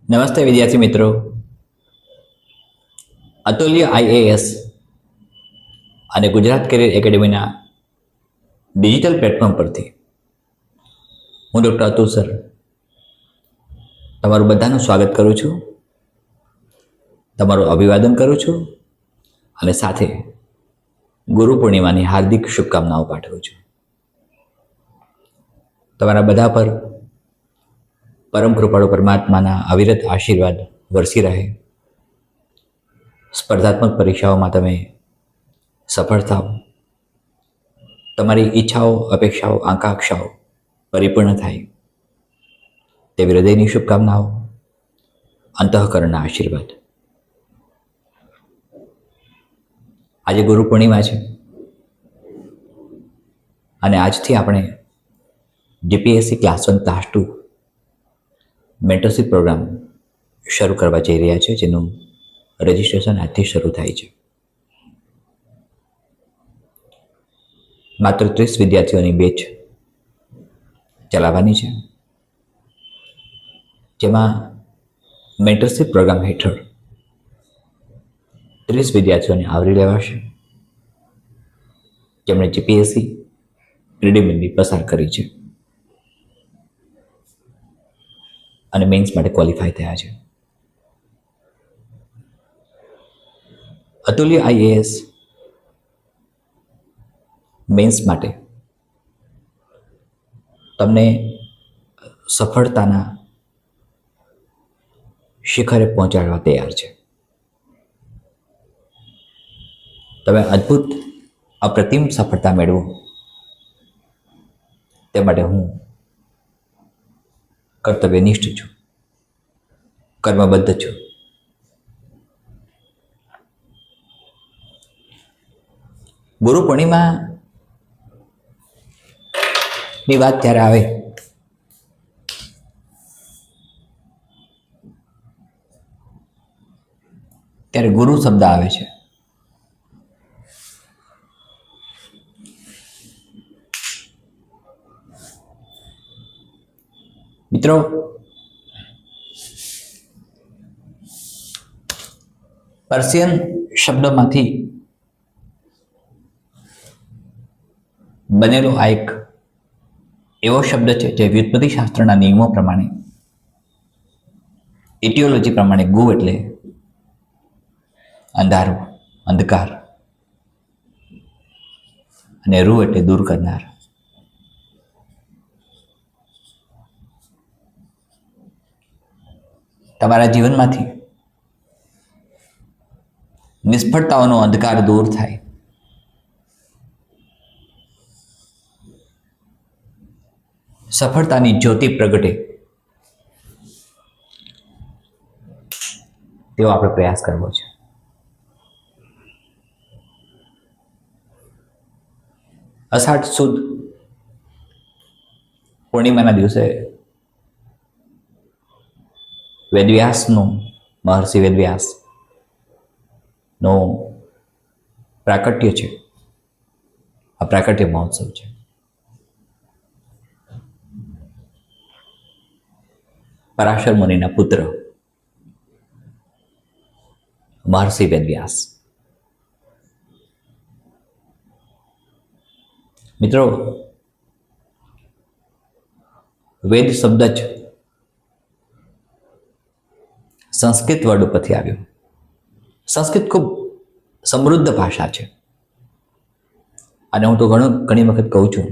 નમસ્તે વિદ્યાર્થી મિત્રો. અતુલ્ય આઈએએસ અને ગુજરાત કેરિયર એકેડેમીના ડિજિટલ પ્લેટફોર્મ પરથી હું ડૉક્ટર અતુલ સર તમારું બધાનું સ્વાગત કરું છું, તમારું અભિવાદન કરું છું અને સાથે ગુરુ પૂર્ણિમાની હાર્દિક શુભકામનાઓ પાઠવું છું. તમારા બધા પર પરમ કૃપાળુ પરમાત્માના અવિરત આશીર્વાદ વરસી રહે. સ્પર્ધાત્મક પરીક્ષાઓમાં તમે સફળ થાઓ, તમારી ઈચ્છાઓ, અપેક્ષાઓ, આકાંક્ષાઓ પરિપૂર્ણ થાય તેવી હૃદયની શુભકામનાઓ, અંતઃકરણના આશીર્વાદ. આજે ગુરુ પૂર્ણિમા છે અને આજથી આપણે GPSC class 1 class 2 mentorship programme શરૂ કરવા જઈ રહ્યા છે, જેનું રજિસ્ટ્રેશન આજથી શરૂ થાય છે. માત્ર 30 વિદ્યાર્થીઓની બેચ ચલાવવાની છે, જેમાં મેન્ટરશીપ પ્રોગ્રામ હેઠળ 30 વિદ્યાર્થીઓને આવરી લેવાશે, જેમણે જીપીએસસી પ્રિલિમિનરી પસાર કરી છે અને મેન્સ માટે ક્વોલિફાય થયા છે. અતુલ્ય આઈએએસ મેન્સ માટે તમને સફળતાના શિખરે પહોંચાડવા તૈયાર છે. તમે અદ્ભુત અપ્રતિમ સફળતા મેળવો તે માટે હું કર્તવ્યનિષ્ઠ છું, કર્મબદ્ધ છું. ગુરુ પૂર્ણિમાની વાત ત્યારે આવે ત્યારે ગુરુ શબ્દ આવે છે. મિત્રો, પર્શિયન શબ્દમાંથી બનેલો આ એક એવો શબ્દ છે જે વ્યુત્પત્તિ શાસ્ત્રના નિયમો પ્રમાણે, ઇટિયોલોજી પ્રમાણે ગુ એટલે અંધારું, અંધકાર અને રૂ એટલે દૂર કરનાર. તમારા જીવનમાંથી નિષ્ફળતાઓનો અંધકાર દૂર થાય, સફળતાની જ્યોતિ પ્રગટે તેવો આપણે પ્રયાસ કરવો છે. અષાઢ સુદ પૂર્ણિમાના દિવસે મહર્ષિ વેદવ્યાસ નો પ્રાકટ્ય છે. આ પ્રાકટ્ય મહોત્સવ છે. પરાશર મુનિના પુત્ર મહર્ષિ વેદવ્યાસ. મિત્રો, વેદ શબ્દ જ સંસ્કૃત વર્ડ ઉપરથી આવ્યો. સંસ્કૃત ખૂબ સમૃદ્ધ ભાષા છે અને હું તો ઘણી વખત કહું છું,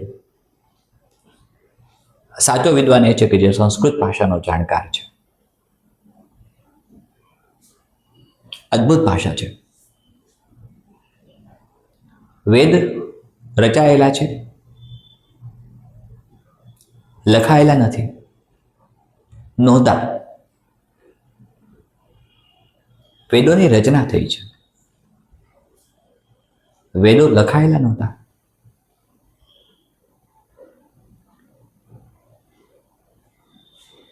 સાચો વિદ્વાન એ છે કે જે સંસ્કૃત ભાષાનો જાણકાર છે. અદ્ભુત ભાષા છે. વેદ રચાયેલા છે, લખાયેલા નથી, નહોતા. વેદોની રચના થઈ છે, વેદો લખાયેલા નહોતા.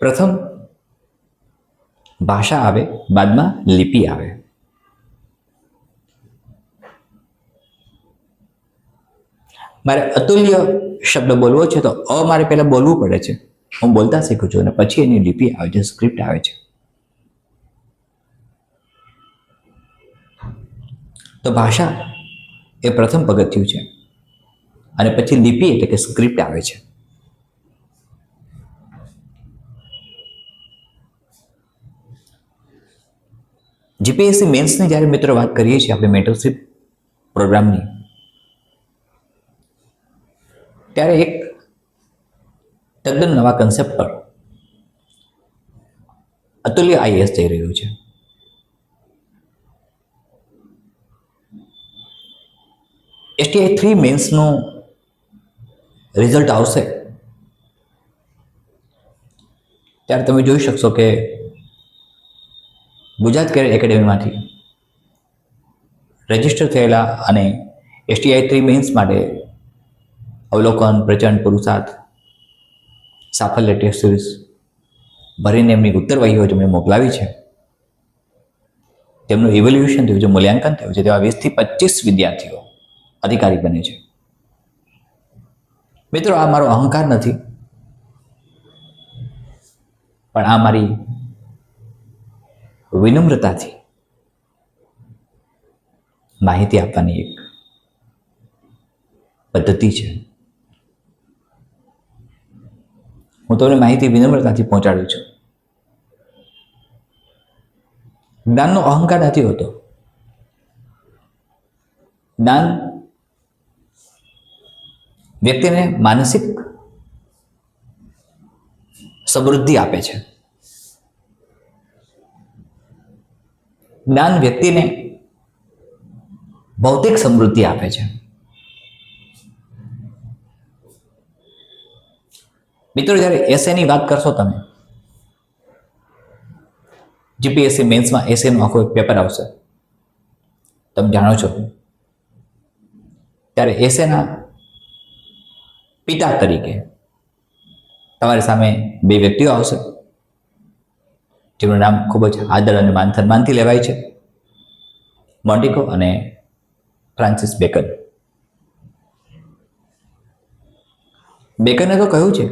પ્રથમ ભાષા આવે, બાદમાં લિપિ આવે. મારે અતુલ્ય શબ્દ બોલવો છે તો મારે પહેલા બોલવું પડે છે. હું બોલતા શીખું છું અને પછી એની લિપિ આવે છે, સ્ક્રિપ્ટ આવે છે. તો ભાષા એ પ્રથમ પગથિયું છે અને પછી લિપિ એટલે કે સ્ક્રિપ્ટ આવે છે. જીપીએસસી મેન્સની જ્યારે મિત્રો વાત કરીએ છીએ આપણે મેન્ટરશીપ પ્રોગ્રામની, ત્યારે એક તદ્દન નવા કન્સેપ્ટ પર અતુલ્ય આઈએએસ જઈ રહ્યું છે. STI 3 મેન્સનું રિઝલ્ટ આવશે ત્યારે તમે જોઈ શકશો કે ગુજરાત કેરિયર એકેડેમીમાંથી રજીસ્ટર થયેલા અને STI 3 મેન્સ માટે અવલોકન, પ્રચંડ, પુરુષાર્થ, સાફલ્ય ટેસ્ટ સિરીઝ ભરીને એમની ઉત્તરવાહીઓ જેમણે મોકલાવી છે, તેમનું ઇવેલ્યુએશન થયું છે, મૂલ્યાંકન થયું છે, તેવા 20 થી 25 વિદ્યાર્થીઓ અધિકારી બને છે. મિત્રો, આ મારો અહંકાર નથી, પણ આ મારી વિનમ્રતાથી માહિતી આપવાની એક પદ્ધતિ છે. હું તમને માહિતી વિનમ્રતાથી પહોંચાડું છું. જ્ઞાનનો અહંકાર નથી હોતો. જ્ઞાન વ્યક્તિને માનસિક સમૃદ્ધિ આપે છે. જ્ઞાન વ્યક્તિને ભૌતિક સમૃદ્ધિ આપે છે. મિત્રો, જ્યારે એસએની વાત કરશો તમે, જીપીએસસી મેન્સમાં એસએનું આખું એક પેપર આવશે, તમે જાણો છો, ત્યારે એસએના પિતા તરીકે તમારી સામે બે વ્યક્તિઓ આવશે જેમનું નામ ખૂબ જ આદર અને માન સન્માનથી લેવાય છે, મોન્ટિકો અને ફ્રાન્સિસ બેકન. બેકને તો કહ્યું છે,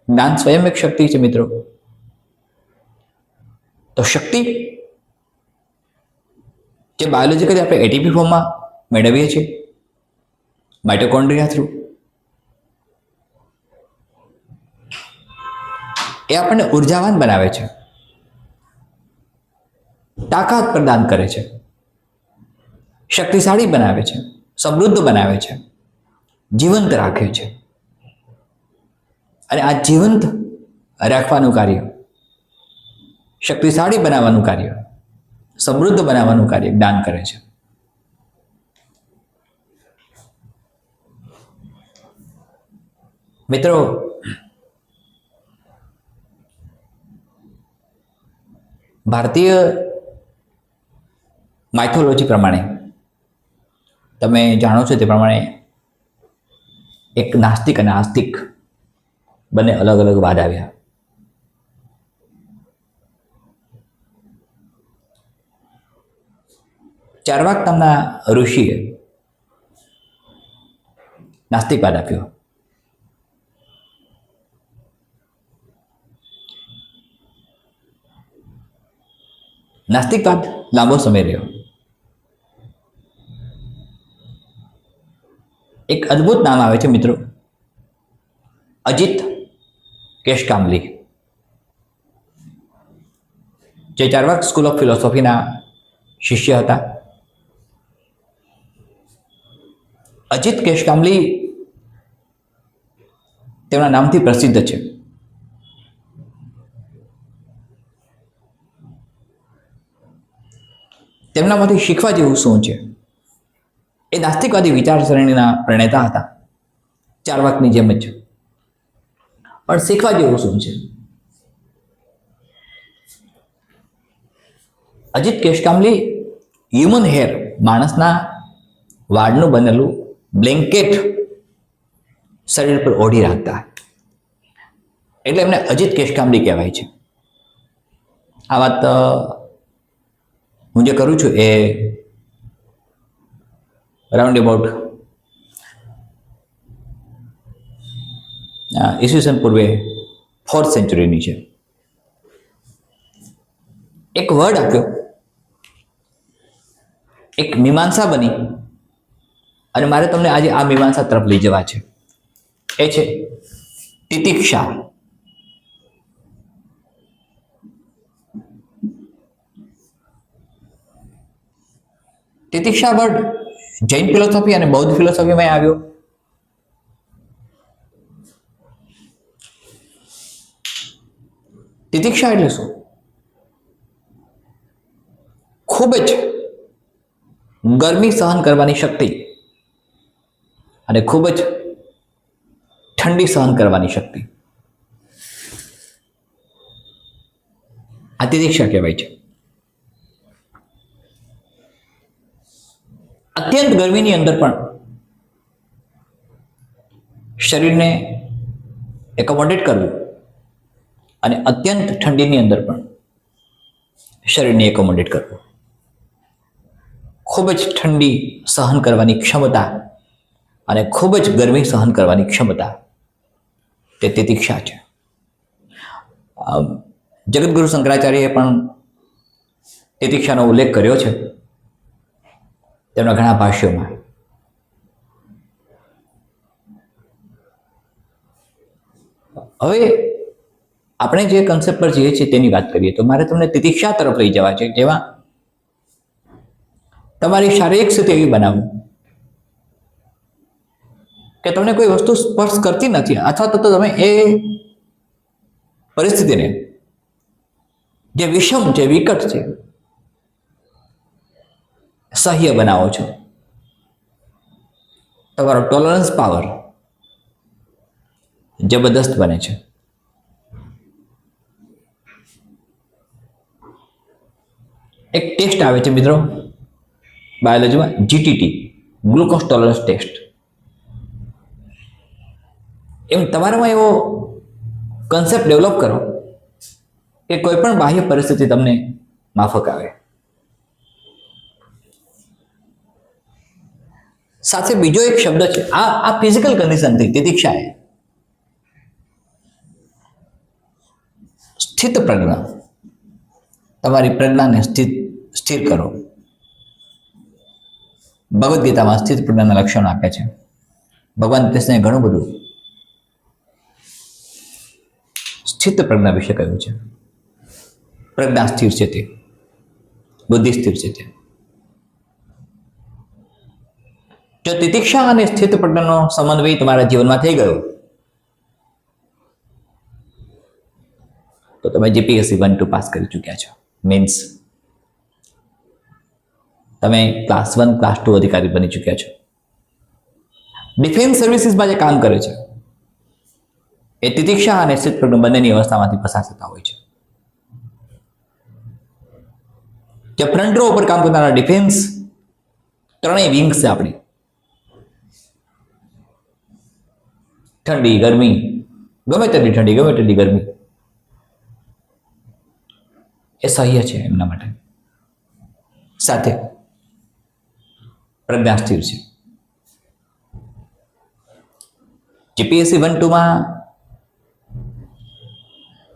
જ્ઞાન સ્વયં એક શક્તિ છે. મિત્રો, તો શક્તિ જે બાયોલોજીકલી આપણે એટીપી ફોર્મમાં મેળવીએ છીએ માઇટોકોન્ડ્રિયા થ્રુ, એ આપણને ઉર્જાવાન બનાવે છે, તાકાત પ્રદાન કરે છે, શક્તિશાળી બનાવે છે, સમૃદ્ધ બનાવે છે, જીવંત રાખે છે. અને આ જીવંત રાખવાનું કાર્ય, શક્તિશાળી બનાવવાનું કાર્ય, સમૃદ્ધ બનાવવાનું કાર્ય જ્ઞાન કરે છે. મિત્રો, ભારતીય માઇથોલોજી પ્રમાણે તમે જાણો છો તે પ્રમાણે એક નાસ્તિક અને આસ્તિક બંને અલગ અલગ વાદ આવ્યા. ચાર્વાક નામના ઋષિએ નાસ્તિકવાદ આપ્યો. નાસ્તિકવાદ લાંબો સમય રહ્યો. એક અદ્ભુત નામ આવે છે મિત્રો, અજિત કેશકામલી, જે ચાર્વાક સ્કૂલ ઓફ ફિલોસોફીના શિષ્ય હતા. અજિત કેશકામલી તેમના નામથી પ્રસિદ્ધ છે. તેમનામાંથી શીખવા જેવું શું છે? એ નાસ્તિકવાદી વિચારસરણીના પ્રણેતા હતા, ચાર્વાકની જેમ જ. પણ શીખવા જેવું શું છે? અજિત કેશકામલી હ્યુમન હેર, માણસના વાળનું બનેલું બ્લેન્કેટ શરીર પર ઓઢી રાખતા, એટલે એમને અજિત કેશકામલી કહેવાય છે. આ વાત હું જે કરું છું એ રાઉન્ડ અબાઉટ ઈસવીસન પૂર્વે 4th સેન્ચુરીની છે. એક વર્ડ આપ્યો એક મીમાંસા બની અને મારે તમને આજે આ મીમાંસા તરફ લઈ જવા છે. એ છે તિતિક્ષા. તિતિક્ષા વર્ડ જૈન ફિલોસોફી અને બૌદ્ધ ફિલોસોફીમાં આવ્યો. તિતિક્ષા એટલે શું? ખૂબ જ ગરમી સહન કરવાની શક્તિ અને ખૂબ જ ઠંડી સહન કરવાની શક્તિ, આ તિતિક્ષા કહેવાય છે. અત્યંત ગરમીની અંદર પણ શરીરને એકોમોડેટ કરવું અને અત્યંત ઠંડીની અંદર પણ શરીરને એકોમોડેટ કરવું, ખૂબ જ ઠંડી સહન કરવાની ક્ષમતા અને ખૂબ જ ગરમી સહન કરવાની ક્ષમતા, તે તિતિક્ષા છે. જગતગુરુ શંકરાચાર્યએ પણ તિતિક્ષાનો ઉલ્લેખ કર્યો છે તેમના ઘણા ભાષ્યોમાં. હવે આપણે જે કન્સેપ્ટ પર જઈએ છીએ તેની વાત કરીએ તો મારે તમને તિતિક્ષા તરફ લઈ જવા છે, જેમાં તમારી શારીરિક સ્થિતિ એવી બનાવવું કે તમને કોઈ વસ્તુ સ્પર્શ કરતી નથી, અથવા તો તમે એ પરિસ્થિતિને જે વિષમ છે, વિકટ છે, સહ્ય બનાવો છો. તમારો ટોલરન્સ પાવર જબરદસ્ત બને છે. એક ટેસ્ટ આવે છે મિત્રો બાયોલોજીમાં, જીટીટી, ગ્લુકોઝ ટોલરન્સ ટેસ્ટ. એમ તમારામાં એવો કન્સેપ્ટ ડેવલપ કરો કે કોઈ પણ બાહ્ય પરિસ્થિતિ તમને માફક આવે. સાથે બીજો એક શબ્દ છે, આ ફિઝિકલ કન્ડિશનથી તિતિક્ષા એ સ્થિત પ્રજ્ઞા, તમારી પ્રજ્ઞાને સ્થિર કરો. ભગવદ્ ગીતામાં સ્થિત પ્રજ્ઞાના લક્ષણો આપે છે. ભગવાન કૃષ્ણએ ઘણું બધું સ્થિત પ્રજ્ઞા વિશે કહ્યું છે. પ્રજ્ઞા સ્થિર છે, તે બુદ્ધિ સ્થિર છે. તે જો તિતિક્ષા અને સ્થિત પ્રજ્ઞાનો સમન્વય તમારા જીવનમાં થઈ ગયો તો તમે જીપીએસસી 1-2 પાસ કરી ચૂક્યા છો. મીન્સ તમે ક્લાસ 1, ક્લાસ 2 અધિકારી બની ચૂક્યા છો. ડિફેન્સ સર્વિસીસમાં જે કામ કરે છે એ તિતિક્ષા અને સ્થિત પ્રજ્ઞા બંનેની અવસ્થામાંથી પસાર થતા હોય છે. જે ફ્રન્ટ રો ઉપર કામ કરનારા ડિફેન્સ ત્રણેય વિંગ્સ છે આપણી, ઠંડી ગરમી, ગમે તેટલી ઠંડી ગમે તેટલી ગરમી એ સહ્ય છે એમના માટે. સાથે પ્રજ્ઞા સ્થિર છે. જીપીએસસી 1-2માં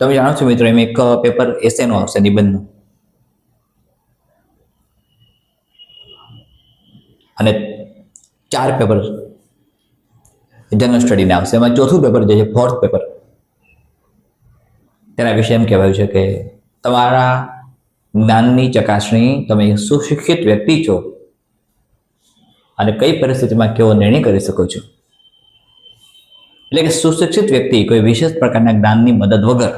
તમે જાણો છો મિત્રો, એમ એક પેપર એસેનો આવશે, નિબંધનો, અને 4 પેપર જનરલ સ્ટડીના આવશે. એમાં ચોથું પેપર જે છે, 4th પેપર, તેના વિશે એમ કહેવાયું છે કે તમારા જ્ઞાનની ચકાસણી, તમે સુશિક્ષિત વ્યક્તિ છો અને કઈ પરિસ્થિતિમાં કેવો નિર્ણય કરી શકો છો. એટલે કે સુશિક્ષિત વ્યક્તિ કોઈ વિશેષ પ્રકારના જ્ઞાનની મદદ વગર,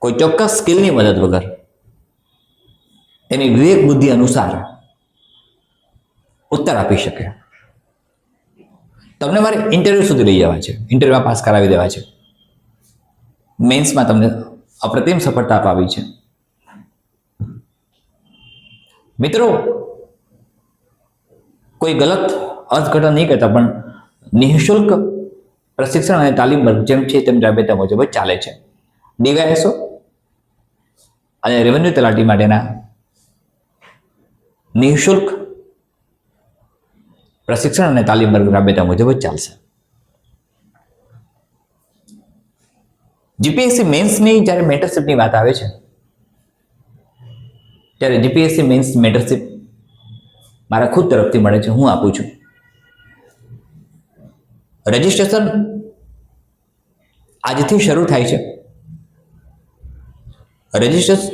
કોઈ ચોક્કસ સ્કિલની મદદ વગર, તેની વિવેક બુદ્ધિ અનુસાર ઉત્તર આપી શકે. તમને મારે ઇન્ટરવ્યુ સુધી લઈ જવા છે, ઇન્ટરવ્યુમાં પાસ કરાવી દેવા છે, મેન્સમાં તમને અપ્રતિમ સફળતા અપાવી છે. મિત્રો, કોઈ ગલત અર્થઘટન નહીં કરતા, પણ નિઃશુલ્ક પ્રશિક્ષણ અને તાલીમ વર્ગ જેમ છે તેમ રાબેતા મુજબ જ ચાલે છે. ડીવાયએસઓ અને રેવન્યુ તલાટી માટેના નિઃશુલ્ક પ્રશિક્ષણ અને તાલીમ વર્ગ રાબેતા મુજબ જ ચાલશે. જીપીએસસી મેન્સની જ્યારે મેન્ટરશીપની વાત આવે છે ત્યારે જીપીએસસી મેન્સ મેન્ટરશીપ મારા ખુદ તરફથી મળે છે, હું આપું છું. રજિસ્ટ્રેશન આજથી શરૂ થાય છે. રજિસ્ટ્રેશન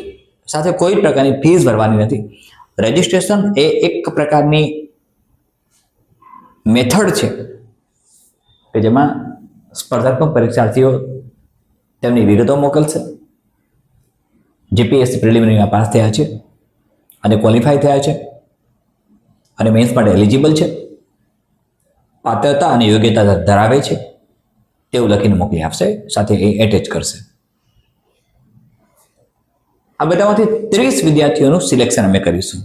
સાથે કોઈ પ્રકારની ફીસ ભરવાની નથી. રજિસ્ટ્રેશન એ એક પ્રકારની મેથડ છે કે જેમાં સ્પર્ધાત્મક પરીક્ષાર્થીઓ તેમની વિગતો મોકલશે. જીપીએસસી પ્રિલિમિનરીમાં પાસ થયા છે અને ક્વોલિફાય થયા છે અને મેન્સ માટે એલિજિબલ છે, પાત્રતા અને યોગ્યતા ધરાવે છે તેવું લખીને મોકલી આપશે, સાથે એ એટેચ કરશે. આ બધામાંથી 30 વિદ્યાર્થીઓનું સિલેક્શન અમે કરીશું,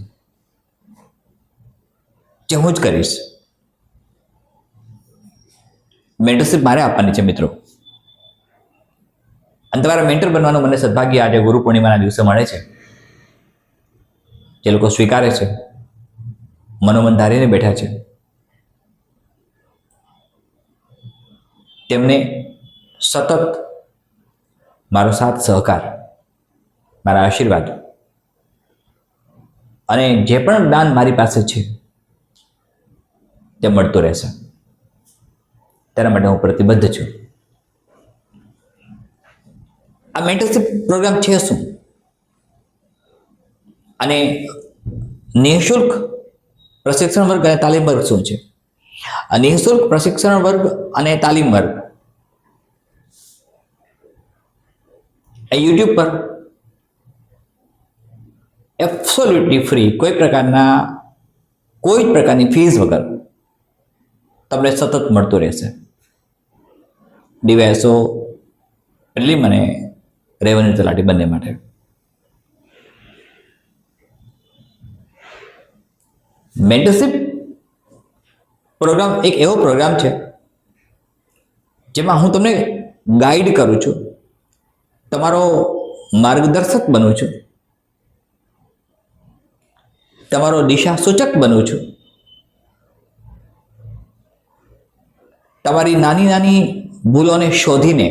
જે હું જ કરીશ. મેન્ટરશીપ મારે આપવાની છે મિત્રો. અને તમારા મેન્ટર બનવાનું મને સદભાગ્ય આજે ગુરુ પૂર્ણિમાના દિવસે મળે છે. જે લોકો સ્વીકારે છે, મનોમન ધારીને બેઠા છે, તેમને સતત મારો સાથ સહકાર, મારા આશીર્વાદ અને જે પણ જ્ઞાન મારી પાસે છે તે મળતું રહેશે. તેના માટે હું પ્રતિબદ્ધ છું. આ મેન્ટરશીપ પ્રોગ્રામ છે શું અને નિઃશુલ્ક પ્રશિક્ષણ વર્ગ અને તાલીમ વર્ગ શું છે? આ નિઃશુલ્ક પ્રશિક્ષણ વર્ગ અને તાલીમ વર્ગ યુટ્યુબ પર એબ્સોલ્યુટલી ફ્રી, કોઈ જ પ્રકારની ફીસ વગર તમને સતત મળતું રહેશે. ડીવાયએસઓ પ્રિલિમ અને રેવન્યુ તલાટી બંને માટે. મેન્ટરશીપ પ્રોગ્રામ એક એવો પ્રોગ્રામ છે જેમાં હું તમને ગાઈડ કરું છું, તમારો માર્ગદર્શક બનું છું, તમારો દિશા સૂચક બનું છું, તમારી નાની નાની ભૂલોને શોધીને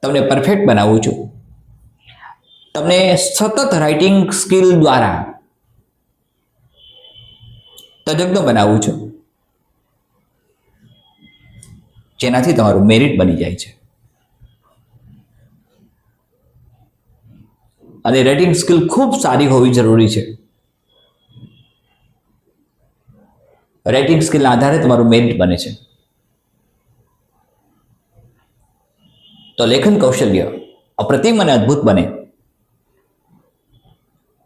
તમને પરફેક્ટ બનાવું છું, તમને સતત રાઇટિંગ સ્કિલ દ્વારા તજજ્ઞ બનાવું છું, જેનાથી તમારું મેરિટ બની જાય છે. અને રાઇટિંગ સ્કિલ ખૂબ સારી હોવી જરૂરી છે. રાઇટિંગ સ્કિલના આધારે તમારું મેરિટ બને છે. તો લેખન કૌશલ્ય અપ્રતિમ અને અદ્ભુત બને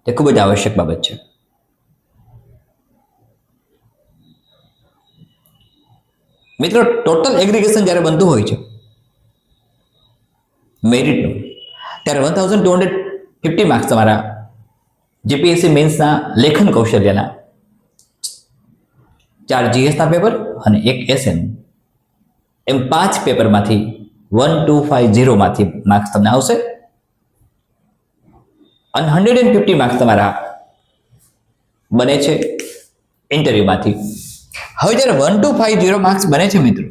તે ખૂબ જ આવશ્યક બાબત છે. મિત્રો, ટોટલ એગ્રીગેશન જ્યારે બનતું હોય છે મેરિટનું, ત્યારે 1250 માર્ક્સ તમારા જીપીએસસી મેન્સના લેખન કૌશલ્યના, 4 જીએસના પેપર અને 1 એસએન, એમ 5 પેપરમાંથી 1250 માંથી માર્ક્સ તમને આવશે અને 150 માર્ક્સ તમારા બને છે ઇન્ટરવ્યુમાંથી. હવે જ્યારે 1250 માર્ક્સ બને છે મિત્રો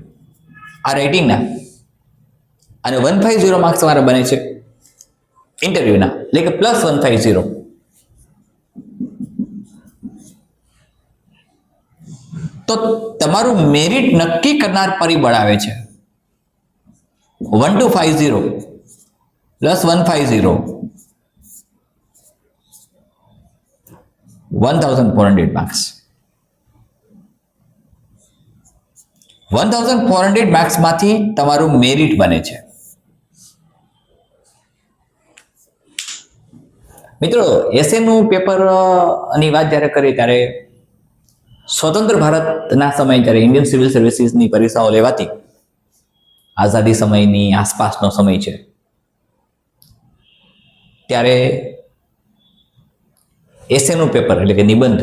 આ રાઇટિંગના અને 150 માર્ક્સ તમારા બને છે ઇન્ટરવ્યુના, એટલે કે +150, તો તમારું મેરિટ નક્કી કરનાર પરિબળ આવે છે 1250 +150, 1400 માર્ક્સ. 1400 માર્ક્સમાંથી તમારું મેરિટ બને છે. મિત્રો, એસએનું પેપરની વાત જ્યારે કરીએ ત્યારે સ્વતંત્ર ભારતના સમયે જ્યારે ઇન્ડિયન સિવિલ સર્વિસીસની પરીક્ષાઓ લેવાતી, આઝાદી સમયની આસપાસનો સમય છે, ત્યારે એસેનું પેપર એટલે કે નિબંધ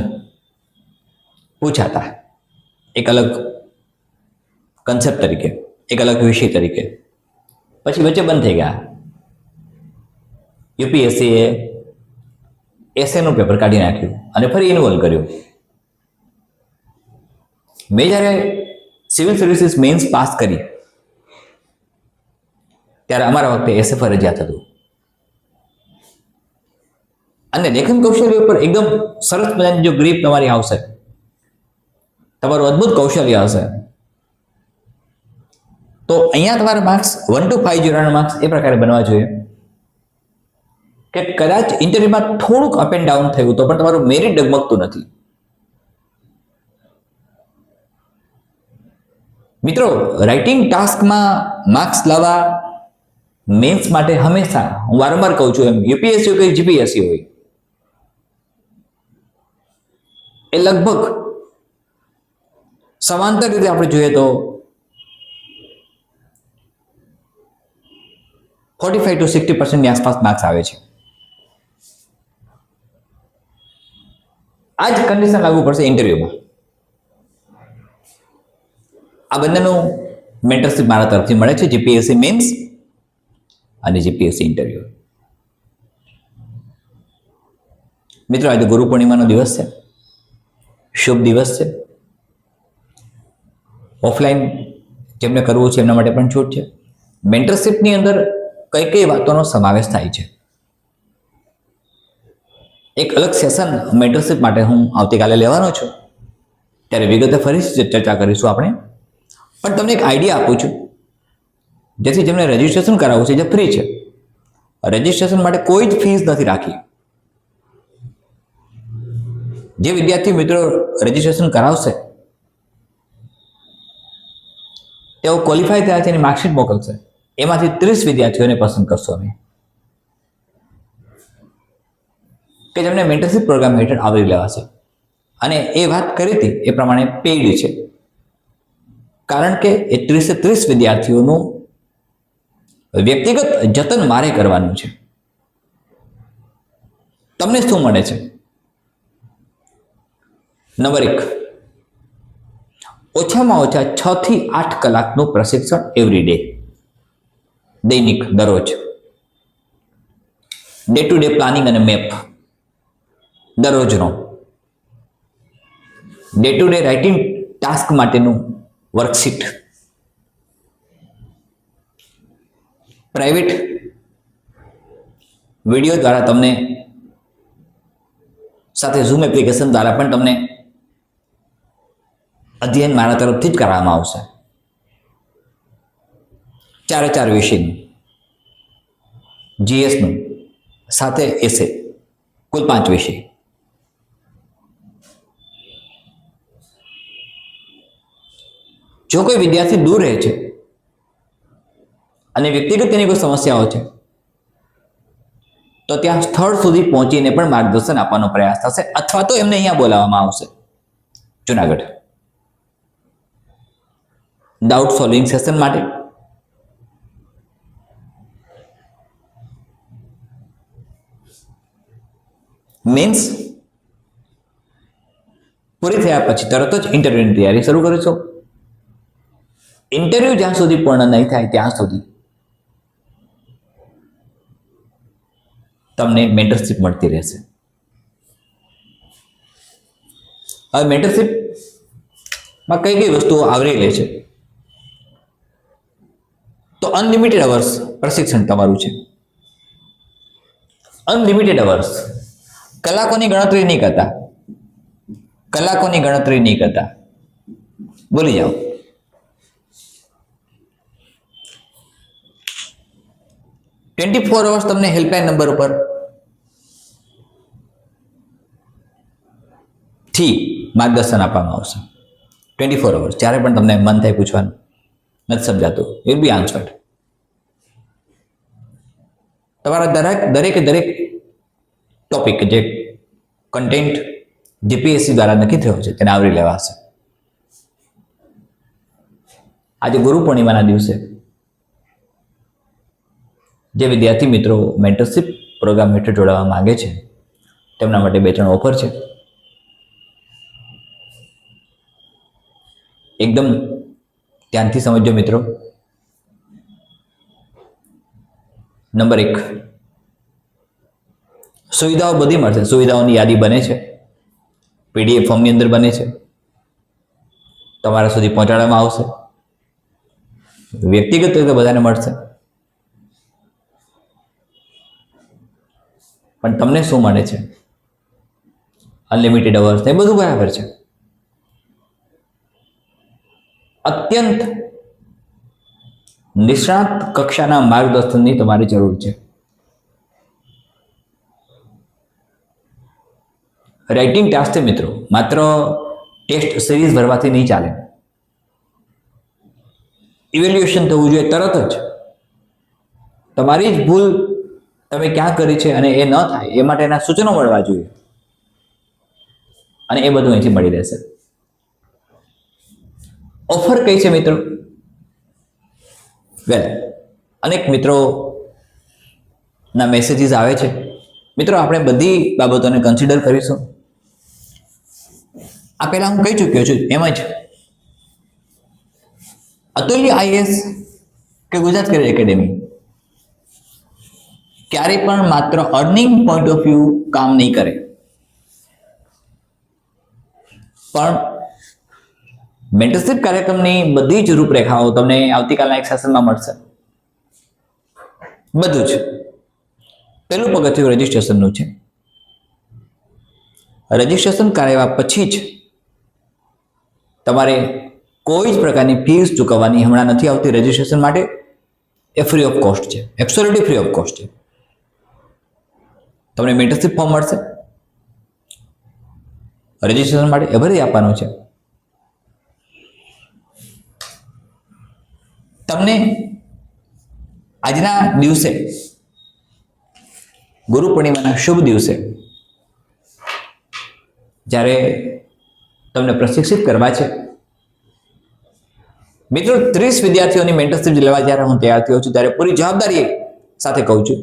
પૂછાતા એક અલગ કન્સેપ્ટ તરીકે, એક અલગ વિષય તરીકે. પછી વચ્ચે બંધ થઈ ગયા. યુપીએસસીએ એસએનું પેપર કાઢી નાખ્યું અને ફરી ઇન્વોલ્વ કર્યું. મેં જ્યારે સિવિલ સર્વિસીસ મેન્સ પાસ કરી ત્યારે અમારા વખતે એસે ફરજિયાત હતું અને લેખન કૌશલ્ય ઉપર એકદમ સરસ મજાની જો ગ્રીપ તમારી આવશે, તમારું અદ્ભુત કૌશલ્ય હશે, તો અહીંયા તમારા માર્ક્સ 1 to 5 માર્ક્સ એ પ્રકારે બનવા જોઈએ કે કદાચ ઇન્ટરવ્યુમાં થોડુંક અપ એન્ડ ડાઉન થયું તો પણ તમારું મેરિટ ડગમગતું નથી. મિત્રો, રાઇટિંગ ટાસ્કમાં માર્ક્સ લાવવા મેન્સ માટે હંમેશા, હું વારંવાર કહું છું એમ, યુપીએસસી હોય કે જીપીએસસી હોય, એ લગભગ સમાંતર રીતે આપણે જોઈએ તો 45 to 60% ની આસપાસ માર્ક્સ આવે છે. આ જ કન્ડિશન લાગુ પડશે ઇન્ટરવ્યુમાં. આ બંનેનું મેન્ટરશીપ મારા તરફથી મળે છે, જીપીએસસી મેન્સ અને જીપીએસસી ઇન્ટરવ્યુ. મિત્રો, આજે ગુરુ પૂર્ણિમાનો દિવસ છે, શુભ દિવસ છે. ઓફલાઈન જેમને કરવું છે એમના માટે પણ છૂટ છે. મેન્ટરશીપની અંદર કઈ કઈ વાતોનો સમાવેશ થાય છે, એક અલગ સેશન મેન્ટરશીપ માટે હું આવતીકાલે લેવાનો છું, ત્યારે વિગતે ફરી ચર્ચા કરીશું આપણે. પણ તમને એક આઈડિયા આપું છું, જેથી જેમને રજીસ્ટ્રેશન કરાવવું છે, જે ફ્રી છે, રજીસ્ટ્રેશન માટે કોઈ જ ફીસ નથી રાખી. જે વિદ્યાર્થી મિત્રો રજીસ્ટ્રેશન કરાવશે તેઓ ક્વોલિફાય થયા છે, એની માર્કશીટ મોકલશે. એમાંથી 30 વિદ્યાર્થીઓને પસંદ કરશો અમે, કે જેમને મેન્ટરશીપ પ્રોગ્રામ હેઠળ આવરી લેવાશે. અને એ વાત કરી હતી એ પ્રમાણે પેઇડ છે, કારણ કે એ 30 વિદ્યાર્થીઓનું વ્યક્તિગત જતન મારે કરવાનું છે. તમને શું મળે છે? નંબર 1, ઓછામાં ઓછા 6 થી 8 કલાકનું પ્રશિક્ષણ એવરી ડે, દૈનિક, દરરોજ. ડે ટુ ડે પ્લાનિંગ અને મેપ દરરોજનો. Day to day writing task માટેનું વર્કશીટ. પ્રાઇવેટ વિડીયો દ્વારા તમને સાથે ઝૂમ એપ્લિકેશન દ્વારા પણ તમને અધ્યયન મારા તરફથી જ કરવામાં આવશે. 4 વિષયનું, જીએસનું, સાથે એસે, કુલ 5 વિષય. જો કોઈ વિદ્યાર્થી દૂર રહે છે અને વ્યક્તિગત તેની કોઈ સમસ્યાઓ છે તો ત્યાં સ્થળ સુધી પહોંચીને પણ માર્ગદર્શન આપવાનો પ્રયાસ થશે, અથવા તો એમને અહીંયા બોલાવવામાં આવશે જુનાગઢ ડાઉટ સોલ્વિંગ સેશન માટે. મેન્સ પૂરી થયા પછી તરત જ ઇન્ટરવ્યુની તૈયારી શરૂ કરીશું. ઇન્ટરવ્યુ જ્યાં સુધી પૂર્ણ નહીં થાય ત્યાં સુધી તમને મેન્ટરશીપ મળતી રહેશે. હવે મેન્ટરશીપમાં કઈ કઈ વસ્તુઓ આવરી લે છે? તો અનલિમિટેડ અવર્સ પ્રશિક્ષણ તમારું છે. અનલિમિટેડ અવર્સ, કલાકોની ગણતરી નહીં કરતા, બોલી જાઓ. $24 અવર્સ તમને હેલ્પલાઇન નંબર ઉપર થી માર્ગદર્શન આપવામાં આવશે. 24 અવર્સ, જ્યારે પણ તમને મન થાય પૂછવાનું, નથી સમજાતું, વિલ બી આન્સર્ડ. તમારા દરેક ટોપિક, જે કન્ટેન્ટ જીપીએસસી દ્વારા નક્કી થયો છે, તેને આવરી લેવાશે. આજે ગુરુ પૂર્ણિમાના દિવસે જે વિદ્યાર્થી મિત્રો મેન્ટરશીપ પ્રોગ્રામ હેઠળ જોડાવા માંગે છે તેમના માટે 2-3 ઓફર છે. એકદમ ધ્યાનથી સમજો મિત્રો. નંબર 1, સુવિધાઓ બધી મળશે. સુવિધાઓની યાદી બને છે, પીડીએફ ફોર્મની અંદર બને છે, તમારા સુધી પહોંચાડવામાં આવશે, વ્યક્તિગત રીતે બધાને મળશે. પણ તમને શું મળે છે? અનલિમિટેડ અવર્સ, એ બધું બરાબર છે. અત્યંત નિષ્ણાત કક્ષાના માર્ગદર્શનની તમારી જરૂર છે. રાઇટિંગ ટાસ્ક છે મિત્રો, માત્ર ટેસ્ટ સિરીઝ ભરવાથી નહીં ચાલે. ઇવેલ્યુએશન થવું જોઈએ તરત જ. તમારી જ ભૂલ તમે ક્યાં કરી છે અને એ ન થાય એ માટેના સૂચનો મળવા જોઈએ, અને એ બધું અહીંથી મળી રહેશે. ઓફર કઈ છે મિત્રો? વેલ, અનેક મિત્રો ના મેસેજીસ આવે છે. મિત્રો, આપણે બધી બાબતોને કન્સિડર કરીશું. આ પહેલા હું કહી ચૂક્યો છું એમ જ અતુલ્ય આઈએએસ કે ગુજરાત કરિયર એકેડેમી ક્યારેય પણ માત્ર અર્નિંગ પોઈન્ટ ઓફ વ્યૂ કામ નહીં કરે, પણ મેન્ટરશિપ કાર્યક્રમની બધી જ રૂપરેખાઓ તમને આવતીકાલના એક સેશનમાં મળશે. બધું જ. પહેલું પગથિયું રજિસ્ટ્રેશનનું છે. રજિસ્ટ્રેશન કરાવ્યા પછી જ તમારે કોઈ જ પ્રકારની ફીસ ચૂકવવાની હમણાં નથી આવતી. રજિસ્ટ્રેશન માટે એ ફ્રી ઓફ કોસ્ટ છે, એબ્સોલ્યુટલી ફ્રી ઓફ કોસ્ટ છે. તમને મેન્ટરશિપ ફોર્મ મળશે, રજિસ્ટ્રેશન માટે એ ભરી આપવાનું છે. તમને આજના દિવસે, ગુરુ પૂર્ણિમાના શુભ દિવસે, જ્યારે તમને પ્રશિક્ષિત કરવા છે મિત્રો, 30 વિદ્યાર્થીઓની મેન્ટરશિપ લેવા જ્યારે હું તૈયાર થયો છું ત્યારે પૂરી જવાબદારી સાથે કહું છું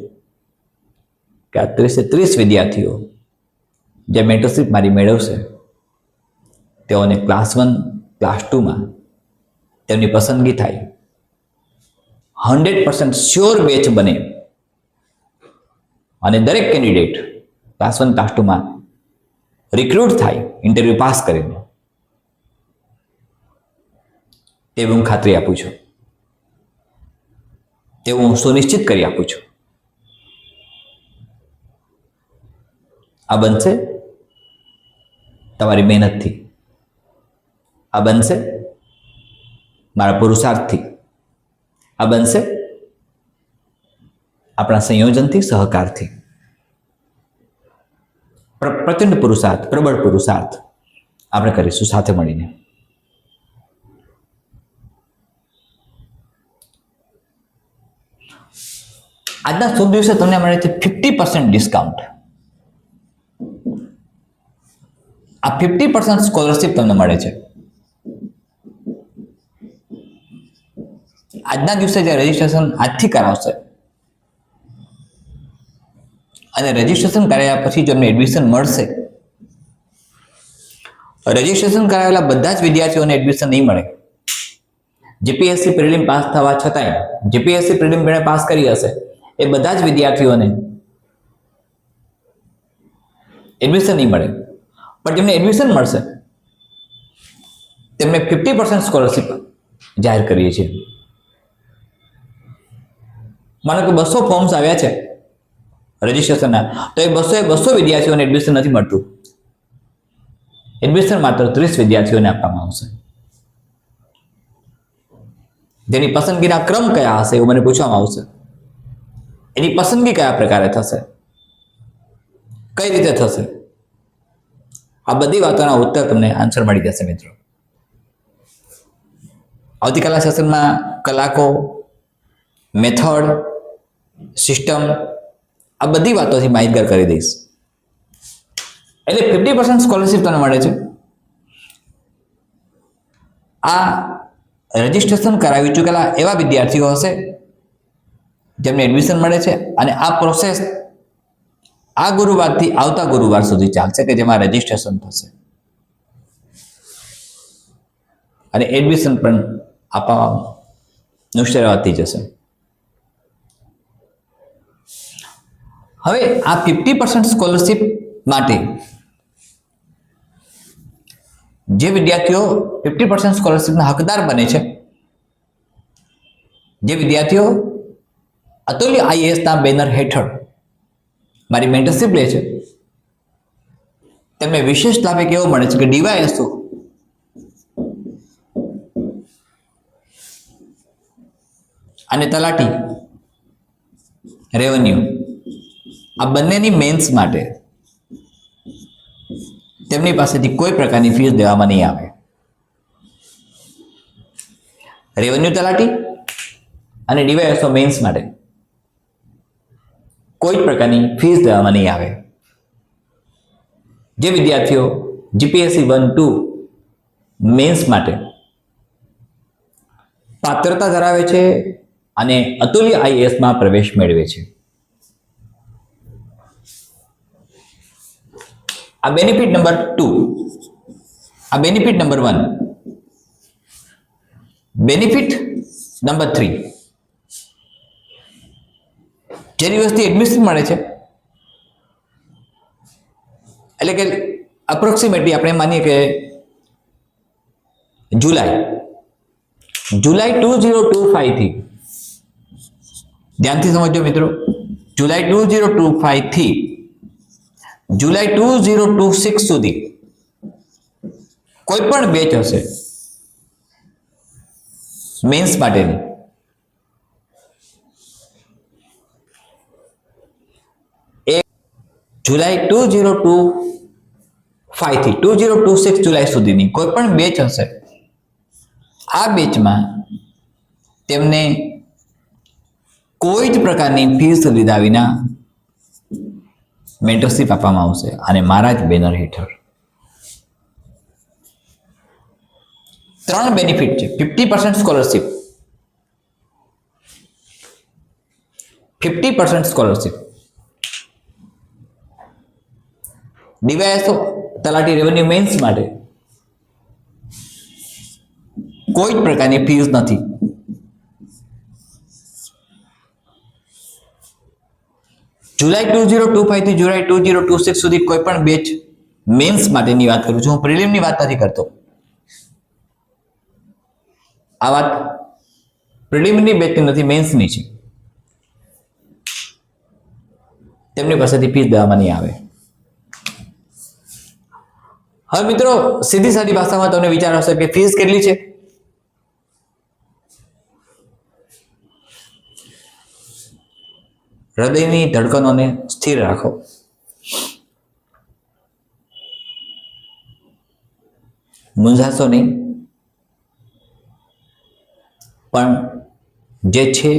કે આ 30 વિદ્યાર્થીઓ જે મેન્ટરશિપ મારી મેળવશે તેઓને ક્લાસ 1, ક્લાસ 2માં તેમની પસંદગી થાય, 100% શ્યોર બેચ બને, અને દરેક કેન્ડિડેટ ક્લાસ 1, ક્લાસ 2માં રિક્રુટ થાય ઇન્ટરવ્યુ પાસ કરીને, તેવી હું ખાતરી આપું છું, તેવું હું સુનિશ્ચિત કરી આપું છું. આ બનશે તમારી મહેનતથી, આ બનશે મારા પુરુષાર્થથી, આ બનશે આપણા સંયોજનથી, સહકારથી. પ્રચંડ પુરુષાર્થ, પ્રબળ પુરુષાર્થ આપણે કરીશું સાથે મળીને. આજના શુભ દિવસે તમને મળે છે 50% ડિસ્કાઉન્ટ. આ 50% સ્કોલરશિપ તમને મળે છે. આજના દિવસે જે રજીસ્ટ્રેશન આજથી કરાવશે અને રજીસ્ટ્રેશન કરાવ્યા પછી જો એમને એડમિશન મળશે, રજીસ્ટ્રેશન કરાવેલા બધા જ વિદ્યાર્થીઓને એડમિશન નહીં મળે. જીપીએસસી પ્રિલિમ પાસ થવા છતાંય, જીપીએસસી પ્રિલિમ જેણે પાસ કરી હશે એ બધા જ વિદ્યાર્થીઓને એડમિશન નહીં મળે. પણ જેમને એડમિશન મળશે તેમને 50% સ્કોલરશિપ જાહેર કરીએ છીએ. માનો કે 200 ફોર્મ્સ આવ્યા છે રજીસ્ટ્રેશનના, તો એ 200 વિદ્યાર્થીઓને એડમિશન નથી મળતું. એડમિશન માત્ર 30 વિદ્યાર્થીઓને આપવામાં આવશે. જેની પસંદગીના ક્રમ કયા હશે એવું મને પૂછવામાં આવશે. એની પસંદગી કયા પ્રકારે થશે, કઈ રીતે થશે, આ બધી વાતોના ઉત્તર તમને આન્સર મળી જશે મિત્રો. આવતીકાલના સેશનમાં કલાકો, મેથડ, સિસ્ટમ, આ બધી વાતોથી માહિતગાર કરી દઈશ. એટલે 50% સ્કોલરશિપ તમને મળે છે. આ રજીસ્ટ્રેશન કરાવી ચૂકેલા એવા વિદ્યાર્થીઓ હશે જેમને એડમિશન મળે છે, અને આ પ્રોસેસ આ ગુરુવારથી આવતા ગુરુવાર સુધી ચાલશે કે જેમાં રજીસ્ટ્રેશન થશે અને એડમિશન પણ આપવાનું શરૂઆત થઈ જશે. હવે આ 50% સ્કોલરશિપ માટે જે વિદ્યાર્થીઓ 50% સ્કોલરશિપના હકદાર બને છે, જે વિદ્યાર્થીઓ અતુલ્ય આઈએએસના બેનર હેઠળ મારી મેન્ટરશીપ લે છે તેમને વિશેષ લાભ એક એવો મળે છે કે ડીવાયએસઓ અને તલાટી રેવન્યુ આ બંનેની મેન્સ માટે તેમની પાસેથી કોઈ પ્રકારની ફીસ દેવામાં નહીં આવે. રેવન્યુ તલાટી અને ડીવાયએસઓ મેન્સ માટે કોઈ જ પ્રકારની ફીસ દેવામાં નહીં આવે. જે વિદ્યાર્થીઓ જીપીએસસી 1-2 મેન્સ માટે પાત્રતા ધરાવે છે અને અતુલ્ય આઈએએસમાં પ્રવેશ મેળવે છે, આ બેનિફિટ નંબર 2. આ બેનિફિટ નંબર 1. બેનિફિટ નંબર 3, જે દિવસથી એડમિશન મળે છે એટલે કે અપ્રોક્સિમેટલી આપણે માનીએ કે જુલાઈ 2025 થી, ધ્યાનથી સમજો મિત્રો, જુલાઈ 2025 થી જુલાઈ 2026 સુધી કોઈ પણ બેચ હશે મેન્સ માટેની, એ જુલાઈ 2025 થી 2026 જુલાઈ સુધીની કોઈ પણ બેચ હશે, આ બેચમાં તેમને કોઈ જ પ્રકારની ફીસ લીધા વિના મેન્ટરશીપ આપવામાં આવશે અને મારા જ બેનર હેઠળ. 3 બેનિફિટ છે. 50% સ્કોલરશિપ, 50% સ્કોલરશિપ, ડીવાયએસઓ તલાટી રેવન્યુ મેન્સ માટે કોઈ જ પ્રકારની ફીસ નથી. જુલાઈ 2025 થી જુલાઈ 2026 સુધી કોઈ પણ બેચ મેન્સ માટેની વાત કરું છું, હું પ્રિલિમની વાત નથી કરતો. આ વાત પ્રિલિમની બેચની નથી, મેન્સની છે. તેમની પાસેથી ફીસ દેવામાં નહીં આવે. હવે મિત્રો, સીધી સાદી ભાષામાં તમને વિચાર આવશે કે ફીસ કેટલી છે? હૃદયની ધડકનોને સ્થિર રાખો. મૂંઝાશો નહીં, પણ જે છે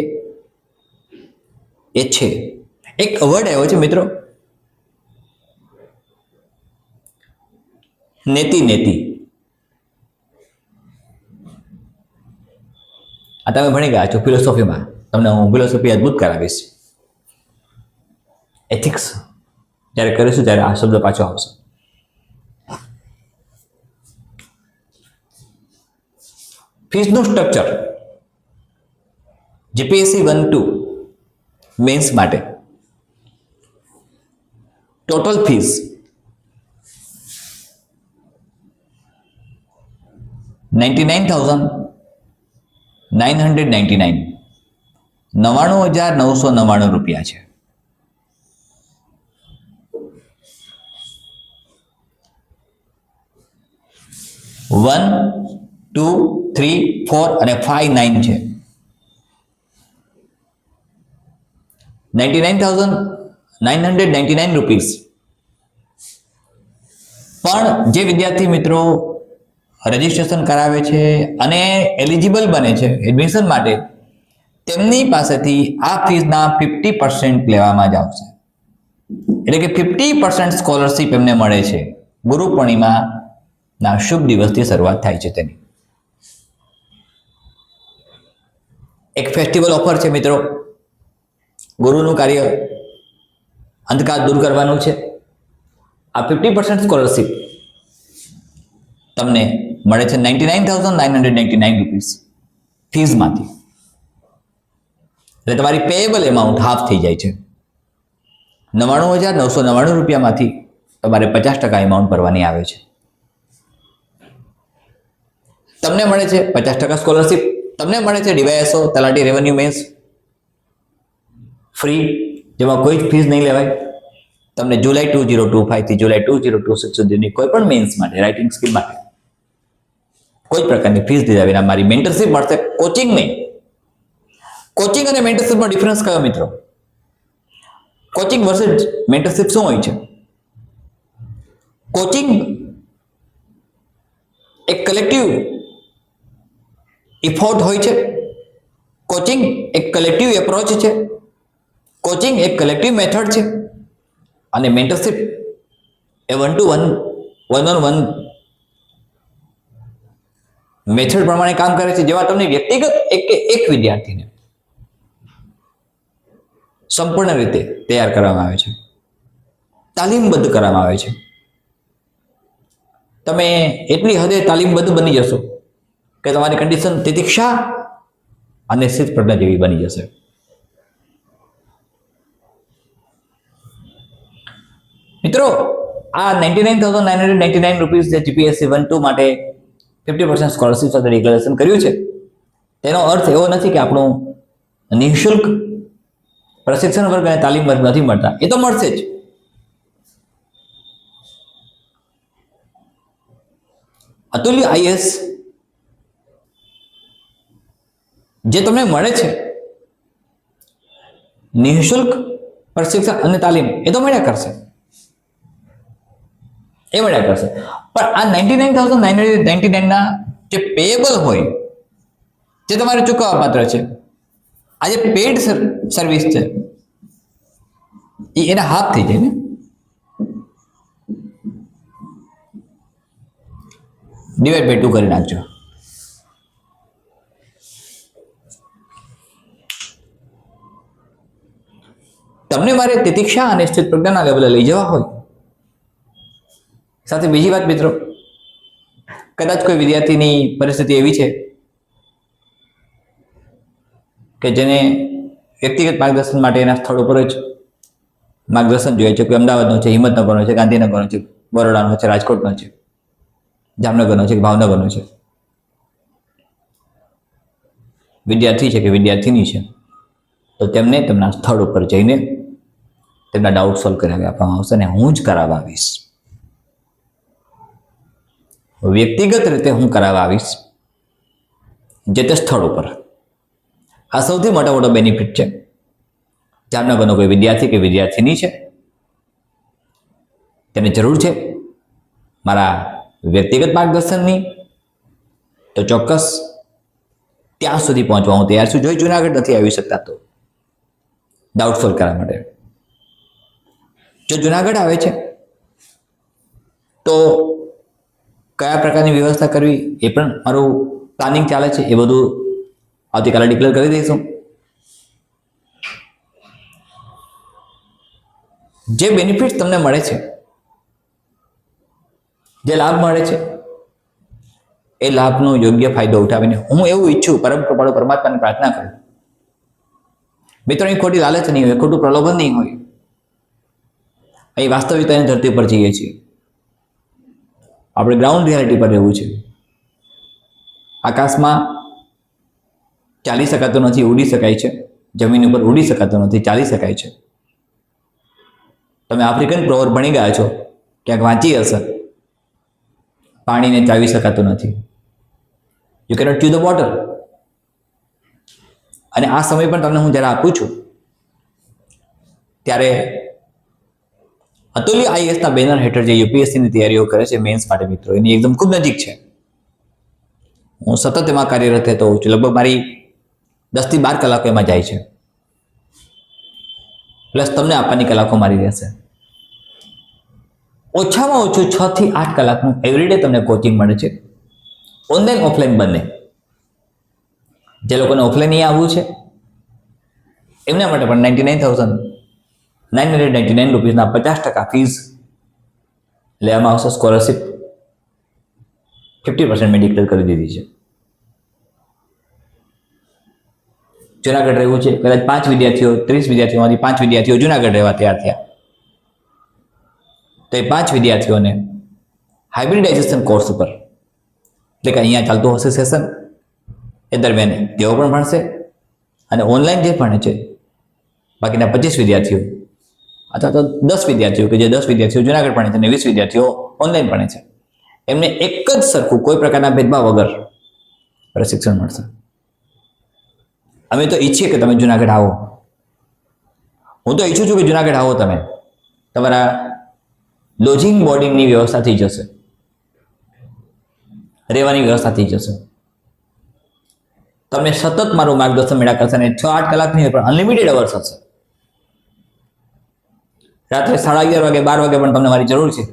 એ છે. એક વર્ડ આવ્યો છે મિત્રો, નેતિ નેતિ. આ તમે ભણી ગયા છો ફિલોસોફીમાં, તમને હું ફિલોસોફી અદ્ભુત કરાવીશ. એથિક્સ જ્યારે કરીશું ત્યારે આ શબ્દ પાછો આવશે. ફીસનું સ્ટ્રક્ચર જીપીએસસી 1-2 મેન્સ માટે ટોટલ ફીસ 99,999 99,999 રૂપિયા છે. 1, 2, 3, 4 અને 5 9 છે. 99,999 રૂપીસ. પણ જે વિદ્યાર્થી મિત્રો રજીસ્ટ્રેશન કરાવે છે અને એલિજિબલ બને છે એડમિશન માટે, તેમની પાસેથી આ ફીસના 50% લેવામાં જ આવશે. એટલે કે 50% સ્કોલરશિપ એમને મળે છે. ગુરુ પૂર્ણિમાના શુભ દિવસથી શરૂઆત થાય છે તેની. એક ફેસ્ટિવલ ઓફર છે મિત્રો. ગુરુનું કાર્ય અંધકાર દૂર કરવાનું છે. આ 50% સ્કોલરશિપ તમને મળે છે 99,999 રૂપીસ ફીસમાંથી. એટલે તમારી પેએબલ એમાઉન્ટ હાફ થઈ જાય છે. 99,999 રૂપિયામાંથી તમારે 50% એમાઉન્ટ ભરવાની આવે છે. તમને મળે છે 50% સ્કોલરશિપ. તમને મળે છે ડીવાયએસઓ તલાટી રેવન્યુ મેન્સ ફ્રી, જેમાં કોઈ જ ફીસ નહીં લેવાય. તમને જુલાઈ 2025 થી જુલાઈ 2026 સુધીની કોઈ પણ મેન્સ માટે રાઇટિંગ સ્કિલ માટે કોઈ પ્રકારની ફીસ દીધા વિના મારી મેન્ટરશિપ મળશે. કોચિંગ અને મેન્ટરશિપનો ડિફરન્સ કયો મિત્રો? કોચિંગ વર્સેસ મેન્ટરશિપ શું હોય છે? કોચિંગ એક કલેક્ટિવ ઇફોર્ટ હોય છે. કોચિંગ એક કલેક્ટિવ એપ્રોચ છે. કોચિંગ એક કલેક્ટિવ મેથડ છે. અને મેન્ટરશિપ એ 1-to-1 1-on-1 મેથડ પ્રમાણે કામ કરે છે, જેમાં તમને વ્યક્તિગત એક વિદ્યાર્થીને સંપૂર્ણ રીતે તૈયાર કરવામાં આવે છે, તાલીમબદ્ધ કરવામાં આવે છે. તમે એટલી હદે તાલીમબદ્ધ બની જશો કે તમારી કન્ડિશન તિતિક્ષા અને સ્થિતપ્રજ્ઞા જેવી બની જશે. મિત્રો, આ 99,999 રૂપીસ જે જીપીએસસી 1-2 માટે 50% સ્કોલરશિપ સાથે ડિક્લેરેશન કર્યું છે, તેનો અર્થ એવો નથી કે આપણું નિઃશુલ્ક પ્રશિક્ષણ વર્ગ અને તાલીમ વર્ગ નથી મળતા. એ તો મળશે જ. અતુલ્ય આઈએએસ જે તમને મળે છે નિઃશુલ્ક પ્રશિક્ષણ અને તાલીમ, એ તો મળ્યા કરશે. પણ આ 99,999 ના જે પેએબલ હોય, જે તમારે ચૂકવવા પાત્ર છે, આ જે પેડ સર્વિસ છે, એના હાફ થઈ જાય ને. ડિવાઈડ બાય 2 કરી નાખજો. તમને મારે તિતિક્ષા અને સ્થિત પ્રજ્ઞાના લેવલે લઈ જવા હોય, સાથે બીજી વાત મિત્રો, કદાચ કોઈ વિદ્યાર્થીની પરિસ્થિતિ એવી છે કે જેને વ્યક્તિગત માર્ગદર્શન માટે એના સ્થળ ઉપર જ માર્ગદર્શન જોઈએ છે. કોઈ અમદાવાદનો છે, હિંમતનગરનો છે, ગાંધીનગરનો છે, બરોડાનો છે, રાજકોટનો છે, જામનગરનો છે, ભાવનગરનો છે. વિદ્યાર્થી છે કે વિદ્યાર્થીની છે, તો તેમને તેમના સ્થળ ઉપર જઈને તેમના ડાઉટ સોલ્વ કરાવી આપવામાં આવશે અને હું જ કરાવવા આવીશ. વ્યક્તિગત રીતે હું કરાવવા આવીશ જે તે સ્થળ ઉપર. આ સૌથી મોટો બેનિફિટ છે. જામનગરનો કોઈ વિદ્યાર્થી કે વિદ્યાર્થીની છે, તેને જરૂર છે મારા વ્યક્તિગત માર્ગદર્શનની, તો ચોક્કસ ત્યાં સુધી પહોંચવા હું તૈયાર છું. જો જુનાગઢ નથી આવી શકતા તો ડાઉટ સોલ્વ કરવા માટે. જો જુનાગઢ આવે છે તો કયા પ્રકારની વ્યવસ્થા કરવી એ પણ મારું પ્લાનિંગ ચાલે છે. એ બધું આવતીકાલે ડિક્લેર કરી દઈશું. જે બેનિફિટ તમને મળે છે, જે લાભ મળે છે, એ લાભનો યોગ્ય ફાયદો ઉઠાવીને હું એવું ઈચ્છું, પરમ કૃપાળુ પરમાત્માની પ્રાર્થના કરું મિત્રો, અહીં ખોટી લાલચ નહીં હોય, ખોટું પ્રલોભન નહીં હોય. અહીં વાસ્તવિકતાની ધરતી પર જઈએ છીએ. આપણે ગ્રાઉન્ડ રિયાલિટી પર રહેવું છે. આકાશમાં ચાલી શકાતું નથી, ઉડી શકાય છે. જમીન ઉપર ઉડી શકાતું નથી, ચાલી શકાય છે. તમે આફ્રિકન પ્રોવર ભણી ગયા છો, ક્યાંક વાંચી હશે, પાણીને ચાવી શકાતું નથી. You cannot ચ્યુ the water. અને આ સમય પણ તમને હું જ્યારે આપું છું ત્યારે અતુલ્ય આઈએએસના બેનર હેઠળ જે યુપીએસસીની તૈયારીઓ કરે છે મેન્સ માટે મિત્રો, એની એકદમ ખૂબ નજીક છે. હું સતત એમાં કાર્યરત રહેતો હોઉં છું. લગભગ મારી 10 થી 12 કલાકો એમાં જાય છે. પ્લસ તમને આપવાની કલાકો મારી રહેશે. ઓછામાં ઓછું 6 થી 8 કલાકનું એવરીડે તમને કોચિંગ મળે છે, ઓનલાઈન ઓફલાઈન બંને. જે લોકોને ઓફલાઈન નહીં આવવું છે એમના માટે પણ 99,999 રૂપીસના 50% ફીસ લેવામાં આવશે. સ્કોલરશિપ 50% મેં ડિક્લેર કરી દીધી છે. જુનાગઢ રહેવું છે, કદાચ 5 વિદ્યાર્થીઓ 30 વિદ્યાર્થીઓમાંથી 5 વિદ્યાર્થીઓ જુનાગઢ રહેવા તૈયાર થયા, તો એ 5 વિદ્યાર્થીઓને હાઇબ્રિડાઇઝેશન કોર્સ ઉપર, એટલે કે અહીંયા ચાલતું હશે સેશન, એ દરમિયાન તેઓ પણ ભણશે અને ઓનલાઈન જે ભણે છે બાકીના 25 વિદ્યાર્થીઓ અથવા તો 10 વિદ્યાર્થીઓ કે જે 10 વિદ્યાર્થીઓ જુનાગઢ ભણે છે અને 20 વિદ્યાર્થીઓ ઓનલાઈન ભણે છે, એમને એક જ સરખું કોઈ પ્રકારના ભેદભાવ વગર પ્રશિક્ષણ મળશે. અમે તો ઈચ્છીએ કે તમે જુનાગઢ આવો. હું તો ઈચ્છું છું કે જુનાગઢ આવો તમે. તમારા લોજિંગ બોર્ડિંગની વ્યવસ્થા થઈ જશે, રહેવાની વ્યવસ્થા થઈ જશે. તમને સતત મારું માર્ગદર્શન મળ્યા કરશે અને 6-8 કલાક નહીં પણ અનલિમિટેડ અવર્સ હશે. રાત્રે 11:30 વાગે 12 વાગે પણ તમને મારી જરૂર છે.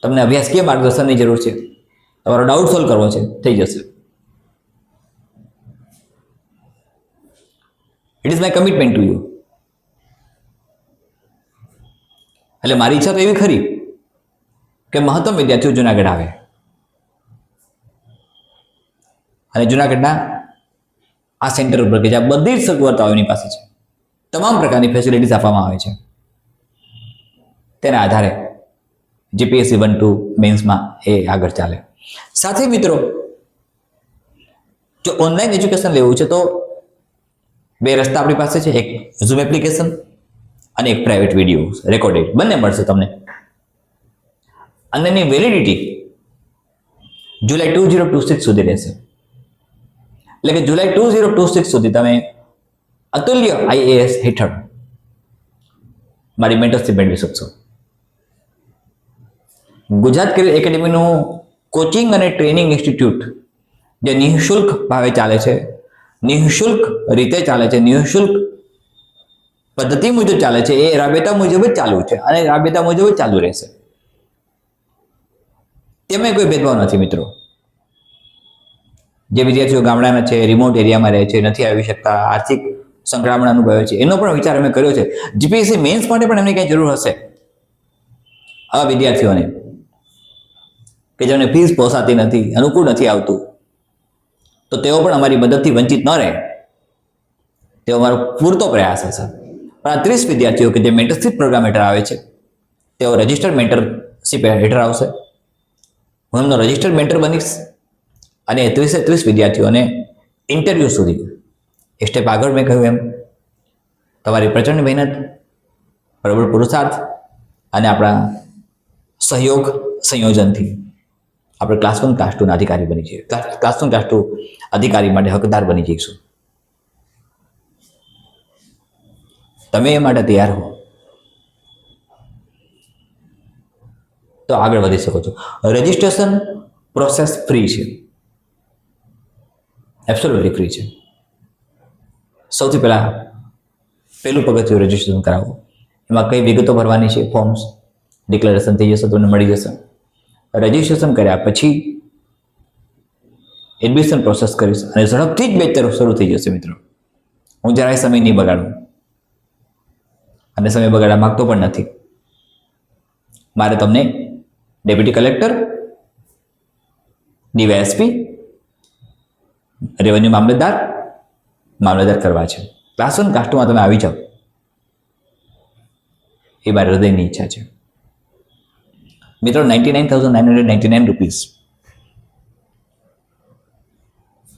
તમને અભ્યાસ કે માર્ગદર્શનની જરૂર છે, તમારો ડાઉટ સોલ્વ કરવો છે, થઈ જશે. It is my commitment to you. એટલે મારી ઈચ્છા તો એવી ખરી કે મહત્તમ વિદ્યાર્થીઓ જુનાગઢ આવે અને જુનાગઢના આ સેન્ટર ઉપર કે જ્યાં બધી જ સગવડતાઓ એની પાસે છે, તમામ પ્રકારની ફેસિલિટીઝ આપવામાં આવે છે, તેના આધારે જીપીએસસી 1-2 મેન્સમાં એ આગળ ચાલે. સાથે મિત્રો, જો ઓનલાઈન એજ્યુકેશન લેવું છે તો 2 રસ્તા આપણી પાસે છે. એક ઝૂમ એપ્લિકેશન અને એક પ્રાઇવેટ વિડીયો રેકોર્ડેડ, બંને મળશે તમને. અને એની વેલિડિટી જુલાઈ 2026 સુધી રહેશે. એટલે કે જુલાઈ 2026 સુધી તમે અતુલ્ય IAS હેઠળ મારી મેન્ટરશીપ મેળવી શકશો. ગુજરાત કરિયર એકેડેમીનું કોચિંગ અને ટ્રેનિંગ ઇન્સ્ટિટ્યૂટ જે નિઃશુલ્ક ભાવે ચાલે છે, નિઃશુલ્ક રીતે ચાલે છે, નિઃશુલ્ક પદ્ધતિ મુજબ ચાલે છે, એ રાબેતા મુજબ જ ચાલુ છે અને રાબેતા મુજબ જ ચાલુ રહેશે. તેમાં કોઈ ભેદભાવ નથી મિત્રો. જે વિદ્યાર્થીઓ ગામડાના છે, રિમોટ એરિયામાં રહે છે, નથી આવી શકતા, આર્થિક સંકળામણ અનુભવે છે, એનો પણ વિચાર અમે કર્યો છે. જીપીએસસી મેન્સ માટે પણ એમને કંઈ જરૂર હશે, આવા વિદ્યાર્થીઓને કે જેમને ફીસ પોસાતી નથી, અનુકૂળ નથી આવતું, તો તેઓ પણ અમારી મદદથી વંચિત ન રહે તેવો અમારો પૂરતો પ્રયાસ હશે. પણ આ 30 વિદ્યાર્થીઓ કે જે મેન્ટરશીપ પ્રોગ્રામ હેઠળ આવે છે, તેઓ રજિસ્ટર્ડ મેન્ટરશીપ હેઠળ આવશે. હું એમનો રજિસ્ટર્ડ મેન્ટર બનીશ અને 30 વિદ્યાર્થીઓને ઇન્ટરવ્યૂ સુધી એક સ્ટેપ આગળ મેં કહ્યું એમ તમારી પ્રચંડ મહેનત, પ્રબળ પુરુષાર્થ અને આપણા સહયોગ સંયોજનથી આપણે ક્લાસ 1 ક્લાસ 2 ના અધિકારી બની જઈએ, ક્લાસ 1 ક્લાસ 2 અધિકારી માટે હકદાર બની જઈશું. તમે એ માટે તૈયાર હો તો આગળ વધી શકો છો. રજિસ્ટ્રેશન પ્રોસેસ ફ્રી છે, એબ્સોલ્યુટલી ફ્રી છે. સૌથી પહેલાં પહેલું પગથિયું રજિસ્ટ્રેશન કરાવો. એમાં કઈ વિગતો ભરવાની છે, ફોર્મ્સ ડિક્લેરેશન થઈ જશે, તમને મળી જશે. રજિસ્ટ્રેશન કર્યા પછી એડમિશન પ્રોસેસ કરીશ અને ઝડપથી જ બેચ તરફ શરૂ થઈ જશે મિત્રો. હું જરાય સમય નહીં બગાડું અને સમય બગાડવા માંગતો પણ નથી. મારે તમને ડેપ્યુટી કલેક્ટર, ડીવાયએસપી, રેવન્યુ મામલતદાર કરવા છે. ક્લાસ 1 ક્લાસ 2માં તમે આવી જાઓ એ મારી હૃદયની ઈચ્છા છે મિત્રો. 99,999 રૂપીસ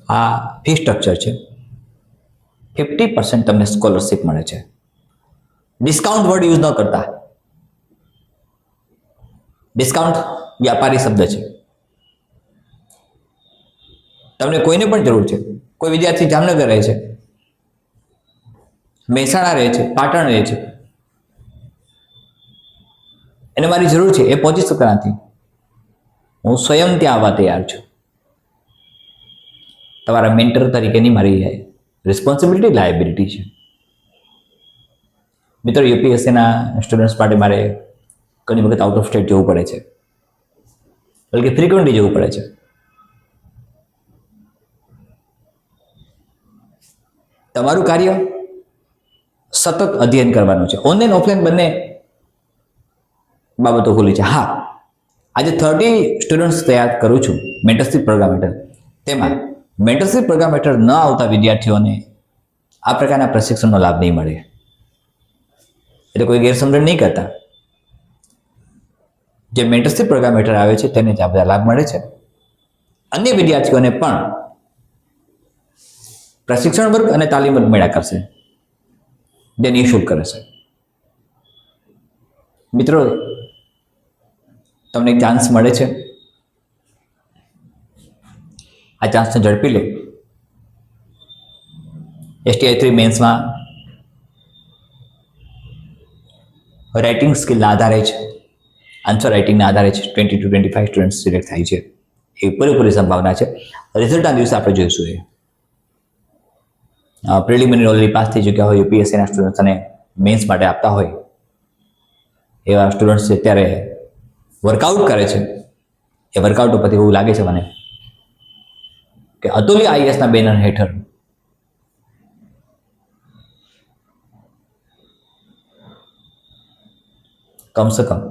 આ ફી સ્ટ્રક્ચર છે. 50% તમને સ્કોલરશિપ મળે છે. ડિસ્કાઉન્ટ વર્ડ યુઝ ન કરતા. ડિસ્કાઉન્ટ વ્યાપારી શબ્દ છે. તમને કોઈને પણ જરૂર છે, કોઈ વિદ્યાર્થી જામનગર રહે છે, મહેસાણા રહે છે, પાટણ રહે છે, એને મારી જરૂર છે, એ પહોંચી શકતા નથી, હું સ્વયં ત્યાં આવવા તૈયાર છું. તમારા મેન્ટર તરીકેની મારી રિસ્પોન્સિબિલિટી, લાયબિલિટી છે મિત્રો. યુપીએસસીના સ્ટુડન્ટ્સ માટે મારે ઘણી વખત આઉટ ઓફ સ્ટેટ જવું પડે છે, બલકે ફ્રીક્વન્ટલી જવું પડે છે. તમારું કાર્ય સતત અધ્યયન કરવાનું છે. ઓનલાઈન ઓફલાઈન બંને બાબતો ખુલ્લી છે. હા, આજે 30 સ્ટુડન્ટ્સ તૈયાર કરું છું મેન્ટરશીપ પ્રોગ્રામ હેઠળ. તેમાં મેન્ટરશીપ પ્રોગ્રામ હેઠળ ન આવતા વિદ્યાર્થીઓને આ પ્રકારના પ્રશિક્ષણનો લાભ નહીં મળે. એટલે કોઈ ગેરસમજણ નહીં કરતા. જે મેન્ટરશીપ પ્રોગ્રામ હેઠળ આવે છે તેને જ આ બધા લાભ મળે છે. અન્ય વિદ્યાર્થીઓને પણ પ્રશિક્ષણ વર્ગ અને તાલીમ વર્ગ મળ્યા કરશે. જે નિઃશુલ્ક રહેશે. મિત્રો, તમને એક ચાન્સ મળે છે. આ ચાન્સને ઝડપી લો. STI 3 મેન્સમાં રાઇટિંગ સ્કિલના આધારે જ, આન્સર રાઇટિંગના આધારે જ 20 to 25 સ્ટુડન્ટ સિલેક્ટ થાય છે. એ પૂરેપૂરી સંભાવના છે. રિઝલ્ટના દિવસે આપણે જોઈશું. પ્રિલિમિનરી ઓલરેડી પાસ થઈ ચૂક્યા હોય UPSCના સ્ટુડન્ટ્સ અને મેન્સ માટે આપતા હોય એવા સ્ટુડન્ટ્સ અત્યારે વર્કઆઉટ કરે છે. એ વર્કઆઉટ ઉપરથી એવું લાગે છે મને કે અતુલ્ય IASના બેનર હેઠળ કમસે કમ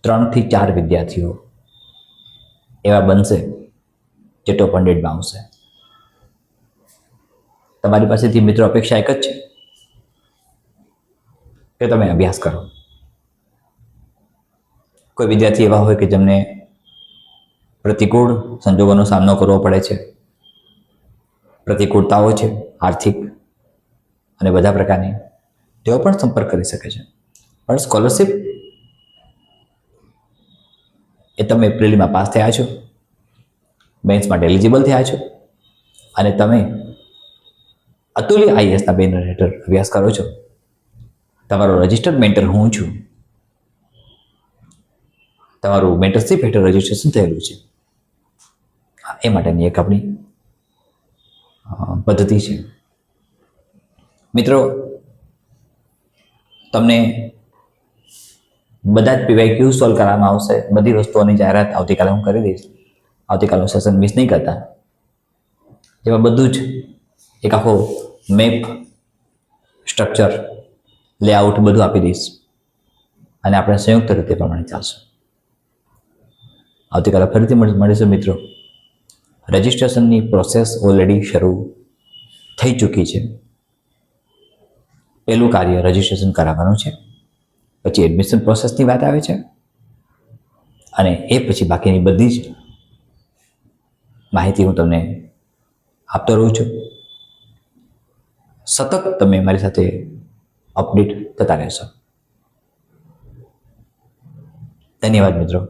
3 થી 4 વિદ્યાર્થીઓ એવા બનશે જે ટોપ 100માં આવશે. તમારી પાસેથી મિત્રો અપેક્ષા એક જ છે કે તમે અભ્યાસ કરો. કોઈ વિદ્યાર્થી એવા હોય કે જેમને પ્રતિકૂળ સંજોગોનો સામનો કરવો પડે છે, પ્રતિકૂળતાઓ છે આર્થિક અને બધા પ્રકારની, તેઓ પણ સંપર્ક કરી શકે છે. પણ સ્કોલરશિપ એ તમે એપ્રિલમાં પાસ થયા છો, મેન્સ માટે એલિજિબલ થયા છો અને તમે અતુલ્ય IASના બેનર હેઠળ અભ્યાસ કરો છો. તમારો રજિસ્ટર્ડ મેન્ટર હું છું. તમારું મેન્ટરશિપ હેઠળ રજિસ્ટ્રેશન થયેલું છે. એ માટેની એક આપણી પદ્ધતિ છે. મિત્રો, તમને બધા જ PYQ સોલ્વ કરવામાં આવશે. બધી વસ્તુઓની જાહેરાત આવતીકાલે હું કરી દઈશ. આવતીકાલનું સેશન મિસ નહીં કરતા. એમાં બધું જ એક આખો મેપ, સ્ટ્રક્ચર, લેઆઉટ બધું આપી દઈશ અને આપણે સંયુક્ત રીતે પ્રમાણે ચાલશું. આવતીકાલે ફરીથી મળીશું મિત્રો. રજિસ્ટ્રેશનની પ્રોસેસ ઓલરેડી શરૂ થઈ ચૂકી છે. પહેલું કાર્ય રજિસ્ટ્રેશન કરાવવાનું છે, પછી એડમિશન પ્રોસેસની વાત આવે છે અને એ પછી બાકીની બધી જ માહિતી હું તમને આપતો રહું છું. સતત તમે મારી સાથે અપડેટ થતા રહેશો. ધન્યવાદ મિત્રો.